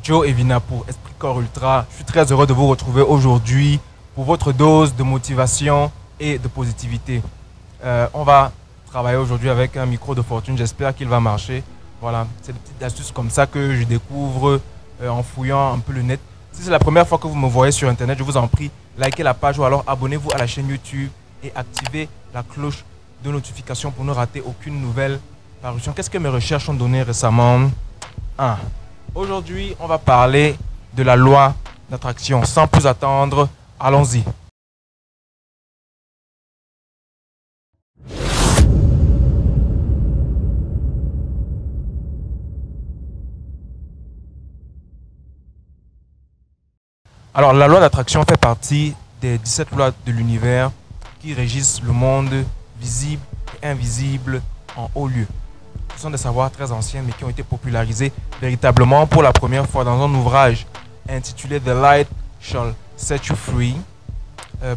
Joe Evina pour Esprit Corps Ultra. Je suis très heureux de vous retrouver aujourd'hui pour votre dose de motivation et de positivité. On va travailler aujourd'hui avec un micro de fortune. J'espère qu'il va marcher. Voilà, c'est des petites astuces comme ça que je découvre en fouillant un peu le net. Si c'est la première fois que vous me voyez sur Internet, je vous en prie, likez la page ou alors abonnez-vous à la chaîne YouTube et activez la cloche de notification pour ne rater aucune nouvelle parution. Qu'est-ce que mes recherches ont donné récemment? Aujourd'hui, on va parler de la loi d'attraction. Sans plus attendre, allons-y. Alors, la loi d'attraction fait partie des 17 lois de l'univers qui régissent le monde visible et invisible en haut lieu. Ce sont des savoirs très anciens mais qui ont été popularisés véritablement pour la première fois dans un ouvrage intitulé The Light Shall Set You Free,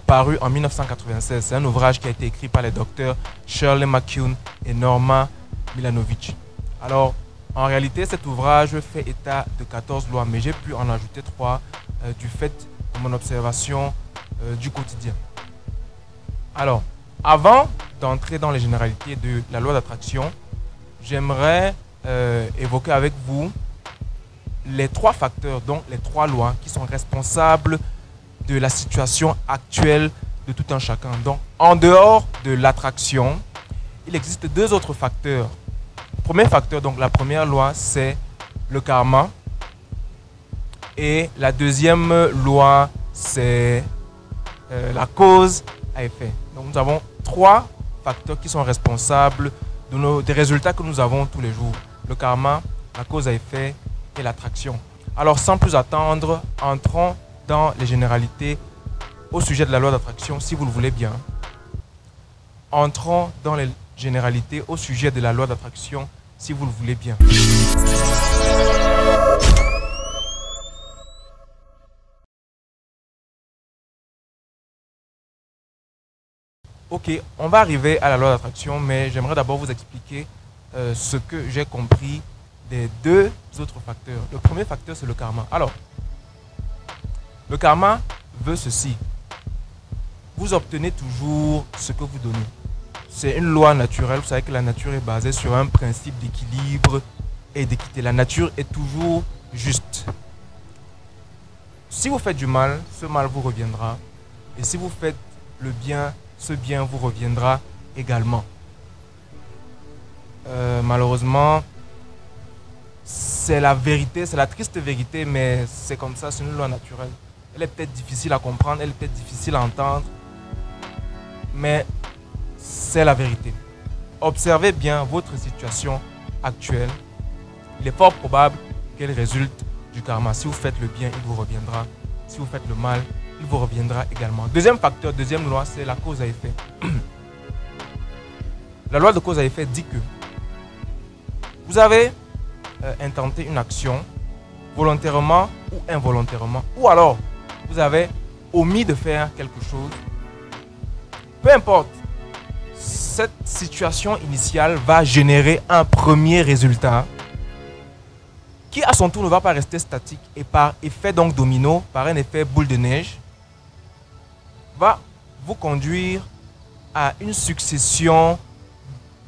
paru en 1996. C'est un ouvrage qui a été écrit par les docteurs Shirley McCune et Norma Milanovic. Alors, en réalité, cet ouvrage fait état de 14 lois, mais j'ai pu en ajouter 3 du fait de mon observation du quotidien. Alors, avant d'entrer dans les généralités de la loi d'attraction, j'aimerais évoquer avec vous les 3 facteurs, donc les 3 lois qui sont responsables de la situation actuelle de tout un chacun. Donc, en dehors de l'attraction, il existe 2 autres facteurs. Le premier facteur, donc la première loi, c'est le karma. Et la deuxième loi, c'est la cause à effet. Donc, nous avons 3 facteurs qui sont responsables des résultats que nous avons tous les jours. Le karma, la cause à effet et l'attraction. Alors, sans plus attendre, entrons dans les généralités au sujet de la loi d'attraction, si vous le voulez bien. Entrons dans les généralités au sujet de la loi d'attraction, si vous le voulez bien. Ok, on va arriver à la loi d'attraction, mais j'aimerais d'abord vous expliquer ce que j'ai compris des 2 autres facteurs. Le premier facteur, c'est le karma. Alors, le karma veut ceci. Vous obtenez toujours ce que vous donnez. C'est une loi naturelle. Vous savez que la nature est basée sur un principe d'équilibre et d'équité. La nature est toujours juste. Si vous faites du mal, ce mal vous reviendra. Et si vous faites le bien, ce bien vous reviendra également. Malheureusement, c'est la vérité, c'est la triste vérité, mais c'est comme ça, c'est une loi naturelle. Elle est peut-être difficile à comprendre, elle est peut-être difficile à entendre, mais c'est la vérité. Observez bien votre situation actuelle. Il est fort probable qu'elle résulte du karma. Si vous faites le bien, il vous reviendra. Si vous faites le mal, il vous reviendra également. Deuxième facteur, deuxième loi, c'est la cause à effet. La loi de cause à effet dit que vous avez intenté une action volontairement ou involontairement, ou alors vous avez omis de faire quelque chose. Peu importe, cette situation initiale va générer un premier résultat qui à son tour ne va pas rester statique et par effet donc domino, par un effet boule de neige, va vous conduire à une succession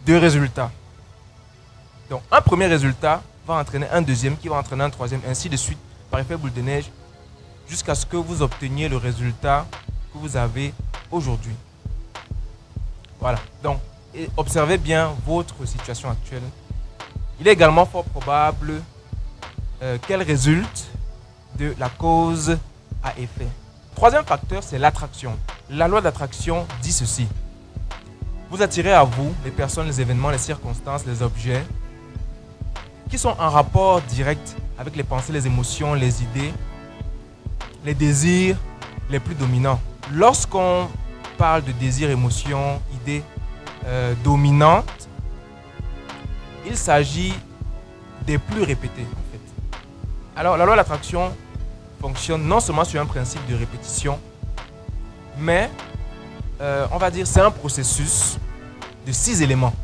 de résultats. Donc un premier résultat va entraîner un deuxième qui va entraîner un troisième, ainsi de suite, par effet boule de neige, jusqu'à ce que vous obteniez le résultat que vous avez aujourd'hui. Voilà, donc observez bien votre situation actuelle. Il est également fort probable qu'elle résulte de la cause à effet. Troisième facteur, c'est l'attraction. La loi d'attraction dit ceci. Vous attirez à vous les personnes, les événements, les circonstances, les objets qui sont en rapport direct avec les pensées, les émotions, les idées, les désirs les plus dominants. Lorsqu'on parle de désirs, émotions, idées dominantes, il s'agit des plus répétés en fait. Alors la loi de l'attraction fonctionne non seulement sur un principe de répétition, mais on va dire c'est un processus de 6 éléments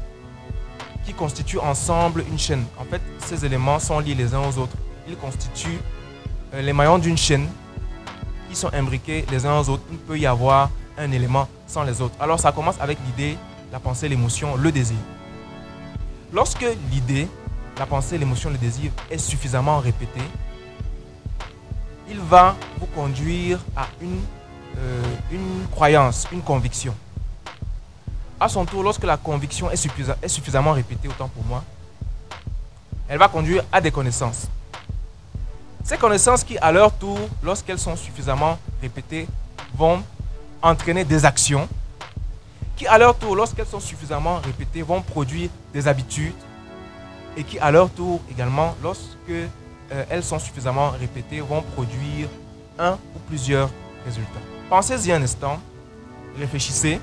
qui constituent ensemble une chaîne. En fait, ces éléments sont liés les uns aux autres. Ils constituent les maillons d'une chaîne qui sont imbriqués les uns aux autres, il ne peut y avoir un élément sans les autres. Alors ça commence avec l'idée, la pensée, l'émotion, le désir. Lorsque l'idée, la pensée, l'émotion, le désir est suffisamment répété, il va vous conduire à une croyance, une conviction. À son tour, lorsque la conviction est suffisamment répétée, autant pour moi, elle va conduire à des connaissances. Ces connaissances qui, à leur tour, lorsqu'elles sont suffisamment répétées, vont entraîner des actions qui, à leur tour, lorsqu'elles sont suffisamment répétées, vont produire des habitudes et qui, à leur tour, également, lorsque elles sont suffisamment répétées, vont produire un ou plusieurs résultats. Pensez-y un instant, réfléchissez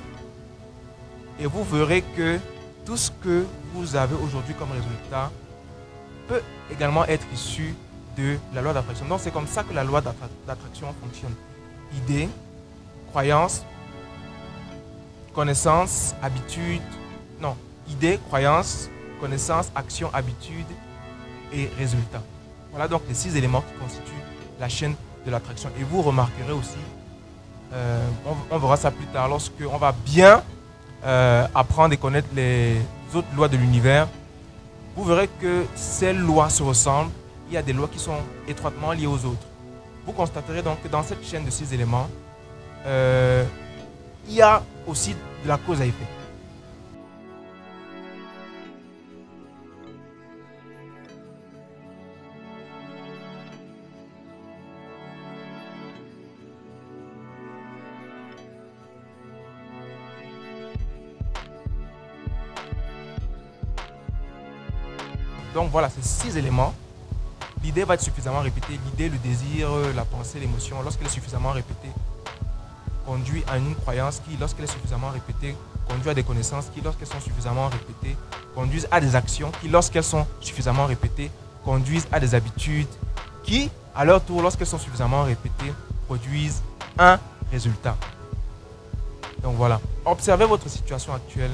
et vous verrez que tout ce que vous avez aujourd'hui comme résultat peut également être issu de la loi d'attraction. Donc c'est comme ça que la loi d'attraction fonctionne. Idées, croyances, connaissances, habitudes, non, idées, croyances, connaissances, actions, habitudes et résultats. Voilà donc les 6 éléments qui constituent la chaîne de l'attraction. Et vous remarquerez aussi, on verra ça plus tard, lorsqu'on va bien apprendre et connaître les autres lois de l'univers, vous verrez que ces lois se ressemblent. Il y a des lois qui sont étroitement liées aux autres. Vous constaterez donc que dans cette chaîne de 6 éléments, il y a aussi de la cause à effet. Donc voilà, ces 6 éléments. L'idée va être suffisamment répétée. L'idée, le désir, la pensée, l'émotion, lorsqu'elle est suffisamment répétée, conduit à une croyance qui, lorsqu'elle est suffisamment répétée, conduit à des connaissances qui, lorsqu'elles sont suffisamment répétées, conduisent à des actions qui, lorsqu'elles sont suffisamment répétées, conduisent à des habitudes qui, à leur tour, lorsqu'elles sont suffisamment répétées, produisent un résultat. Donc voilà, observez votre situation actuelle.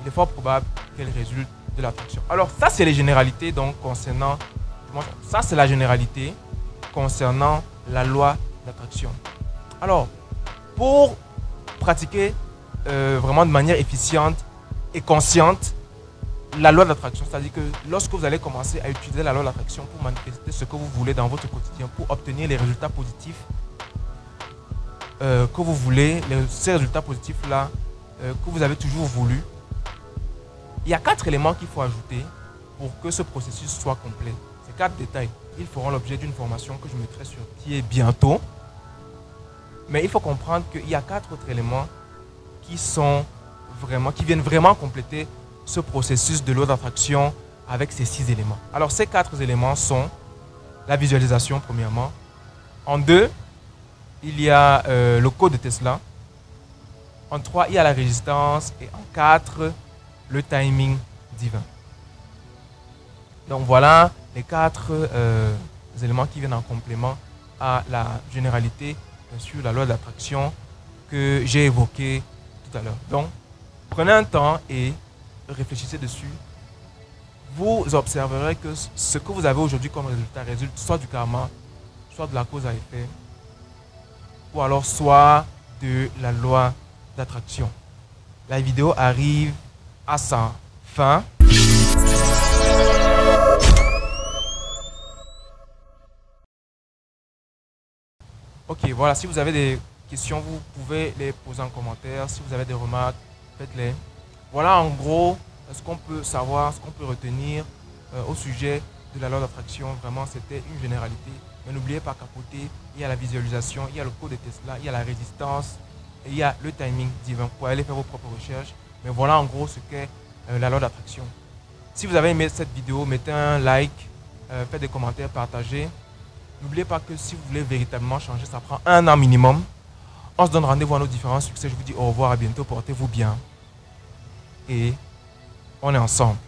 Il est fort probable qu'elle résulte de l'attraction. Alors ça, c'est les généralités donc concernant, ça c'est la généralité concernant la loi d'attraction. Alors, pour pratiquer vraiment de manière efficiente et consciente la loi d'attraction, c'est-à-dire que lorsque vous allez commencer à utiliser la loi d'attraction pour manifester ce que vous voulez dans votre quotidien, pour obtenir les résultats positifs que vous voulez, ces résultats positifs-là que vous avez toujours voulu, il y a 4 éléments qu'il faut ajouter pour que ce processus soit complet. Ces 4 détails, ils feront l'objet d'une formation que je mettrai sur pied bientôt. Mais il faut comprendre qu'il y a 4 autres éléments qui viennent vraiment compléter ce processus de loi d'attraction avec ces 6 éléments. Alors ces 4 éléments sont la visualisation premièrement. En 2, il y a le code de Tesla. En 3, il y a la résistance. Et en 4, le timing divin. Donc voilà les 4 éléments qui viennent en complément à la généralité sur la loi d'attraction que j'ai évoquée tout à l'heure. Donc prenez un temps et réfléchissez dessus. Vous observerez que ce que vous avez aujourd'hui comme résultat résulte soit du karma, soit de la cause à effet, ou alors soit de la loi d'attraction. La vidéo arrive à sa fin. Ok, voilà, si vous avez des questions, vous pouvez les poser en commentaire. Si vous avez des remarques, faites-les. Voilà en gros ce qu'on peut savoir, ce qu'on peut retenir au sujet de la loi d'attraction. Vraiment, c'était une généralité. Mais n'oubliez pas qu'à côté, il y a la visualisation, il y a le code de Tesla, il y a la résistance, et il y a le timing divin. Vous pouvez aller faire vos propres recherches. Mais voilà en gros ce qu'est la loi d'attraction. Si vous avez aimé cette vidéo, mettez un like, faites des commentaires, partagez. N'oubliez pas que si vous voulez véritablement changer, ça prend 1 an minimum. On se donne rendez-vous à nos différents succès. Je vous dis au revoir, à bientôt, portez-vous bien. Et on est ensemble.